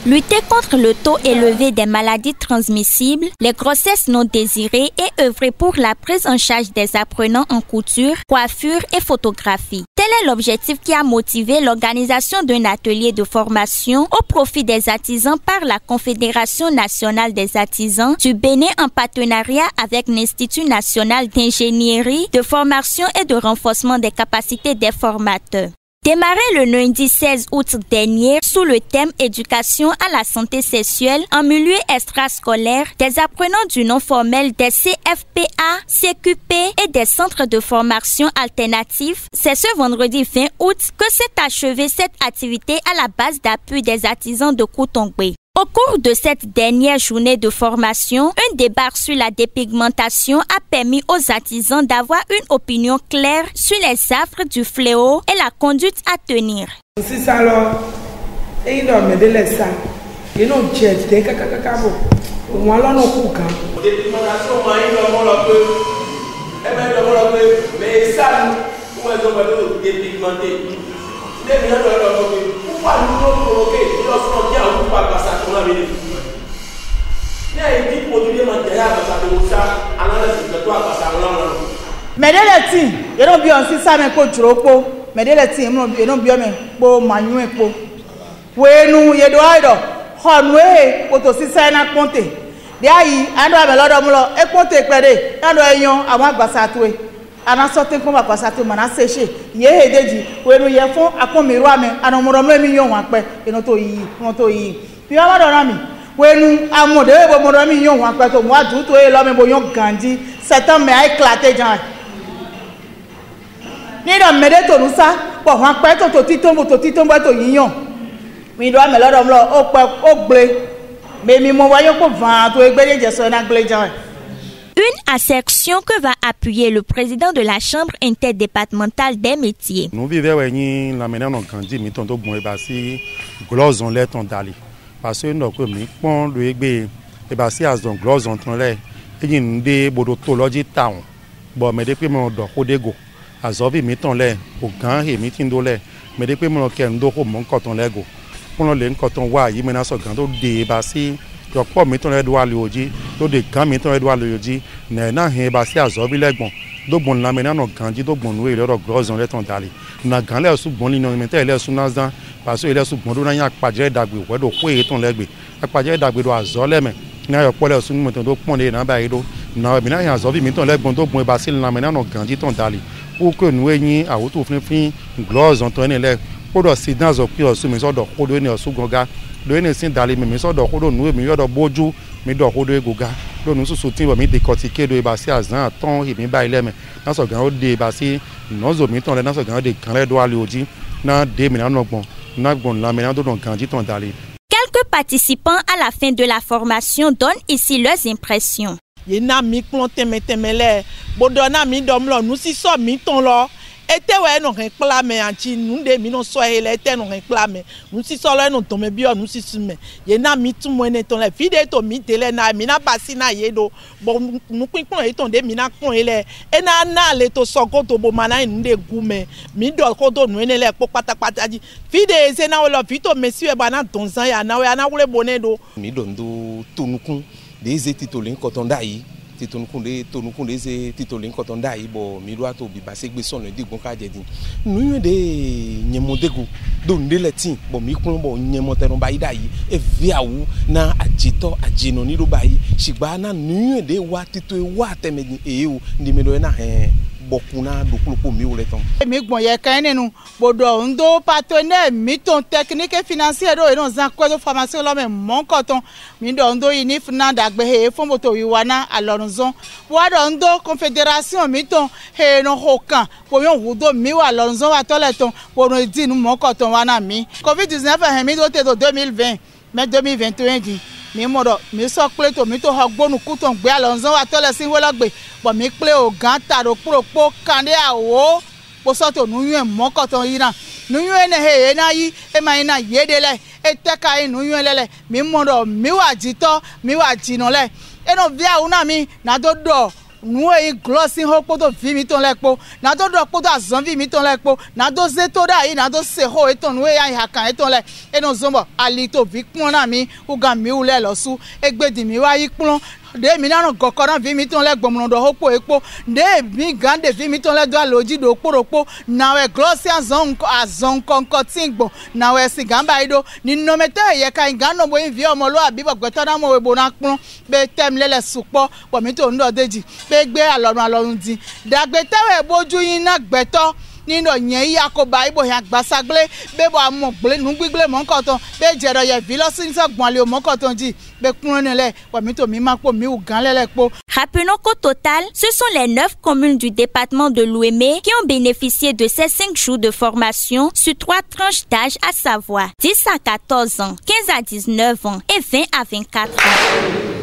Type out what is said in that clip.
Lutter contre le taux élevé des maladies transmissibles, les grossesses non désirées et œuvrer pour la prise en charge des apprenants en couture, coiffure et photographie. Tel est l'objectif qui a motivé l'organisation d'un atelier de formation au profit des artisans par la Confédération nationale des artisans du Bénin en partenariat avec l'Institut national d'ingénierie, de formation et de renforcement des capacités des formateurs. Démarré le lundi 16 août dernier sous le thème Éducation à la santé sexuelle en milieu extrascolaire, des apprenants du non formel des CFPA, CQP et des centres de formation alternatifs, c'est ce vendredi 20 août que s'est achevée cette activité à la base d'appui des artisans de Coutongbe. Au cours de cette dernière journée de formation, un débat sur la dépigmentation a permis aux artisans d'avoir une opinion claire sur les affres du fléau et la conduite à tenir. C'est ça alors, et il me dit ça, il nous dit que kakakabo, on va l'en couper. Dépigmentation, mais ça, nous avons dépigmenté. Pourquoi nous nous provoquer lorsqu'on vient à vous par passage pour la minute? Il y a une petite produit matériel pour ça, à toi passage pour la minute. Mais dès le temps, il y a bien aussi ça, mais pour trop, mais dès le temps, il y a bien pour manuel pour. Oui, nous, il y a d'autres. On est aussi ça, on a compté. D'ailleurs, on doit avoir l'ordre, et compter, on doit avoir avant de passer à toi. Ana sorti comme quoi ça te mana séché yé hedeji we no ye fon akomiru ame ana mo romo mi yon wa pe eno to yi bi wa do na mi we nu amode we mo romo mi yon wa pe to mo adu to e lo me bo yon gandi setan me a éclaté jan ni do me de to nu sa po wa pe to titombo to yiyon mi do ame lo do lo o pe o gbe me mi mo wa yo ko van to egbe de jeso na gbe jan. Une assertion que va appuyer le président de la Chambre interdépartementale des métiers. Nous vivons la manière dont on dit que nous avons passé gloss en l'air dali parce que nous avons le égbe et passé à son gloss en l'air et nous des bodotologie town bon mais depuis mon do kodego azovi meton l'air au grand et meeting do l'air mais depuis mon kendo ko mon coton lego pour le coton wa yi mena so grand do débassé donc pas mettons les doigts l'oji donc des gants mettons les doigts l'oji na hen ba si azobi legbon do bon la mena no ganji do bon we le gros on les ton dali na gan le su bon li no mettez les su nazan parce que les su bon do na yan paje dagbe we do ko e ton legbe paje dagbe do azole me na yo pole su mettons do pon de na ba do na me na yan azobi mettons les bon do bon ba si la mena no ganji ton dali pour que nous yin a auto fin glos on ton les pour do si dans o pri su me so do ko do ni o su goga do ni sin dali me so do ko do nu me yo do boju me do ko do goga do nu so tin bo me décortiquer do ba si azan ton e mi ba ile me na so gan o de ba si no zo mi ton le na so gan de kan le do ale oji na de me na no gbon na gbon la me na do don ganji ton dali. Quelques participants à la fin de la formation donnent ici leurs impressions. Yena mi klon temele bodona mi domlo nu si so mi ton lo ete we no reclame anti nu de mi no so ele ete no reclame nu si so lo no to me bio nu si sume yena mi tu mo ne ton le fide to mi tele na mi na pasi na yedo bo nu pinpon e ton de mi na kon ele e na le to so ko to bo mana nu de gume mi do ko to nu ne le po patapata ji fide se na o lo fito monsieur ba na ton san ya na we na wule bonedo mi do ndo tunukun des titolin kotondai titolin des titolin kotondai bo mi do ato bi base gbe son de gon ka jedin nu de nyemodego do ndele tin bo mi kun bo nyemoteru bayi dai e viawu na ajito ajino ni do bayi sigba na nu de wa tito e wa temedi e o ndi me do na bokuna dokulupo mi ole ton mi gbon ye kan ninu bodo ndo partenaire mi ton technique et financier do e non zan ko de formation lo me mon coton mi do ndo ini funa dagbe he fon moto wi wana alonzon wa do ndo confédération mi ton he no hokan po yon wudo mi wa alonzon wa tole ton po no di nu mon coton wana mi covid-19 he mi do te do 2020 mais 2021 di mi modo mi so ple to mi to hogbonu kuton gbe alonzon wa tole sin wo logbe bo mi ple o gan taro propo kande awo po so to nu yen mo koton ira nu yen he na yi e ma ina yedele e teka inu yen lele mi modo mi wa jito mi wa jino le e no via una mi na do nous et glossing hopoto vimiton lekpo na do do poto azan vimiton lekpo na do zeto da yi na do seho eton nous ya hakan eton le e no zombo ali to vikpon na mi uga mi ule losu egbedi mi wa yipon de mi na gokoran vimiton le gbomno do hopo epo de mi gande vimiton le do aloji do poropo na we glossing azon konkotingbo na we sigamba ido ni no mete ye ka ingano bo invi omo lo abi gbogbeto na mo we bo na pon be tem lele supo po mi to ndo deji be gbe alorun di dagbe tewe boju yin na gbeto nínú yẹn yakoba ibo yan gbasagble bebo amogble nu gbigble mo nkan ton be jero ye vi lo sin so gbon le mo nkan ton ji be kun nile po mi to mi ma po mi u gan lele po. Rappelons qu'au total, ce sont les 9 communes du département de l'Ouémé qui ont bénéficié de ces 5 jours de formation sur 3 tranches d'âge, à savoir 10 à 14 ans, 15 à 19 ans et 20 à 24 ans.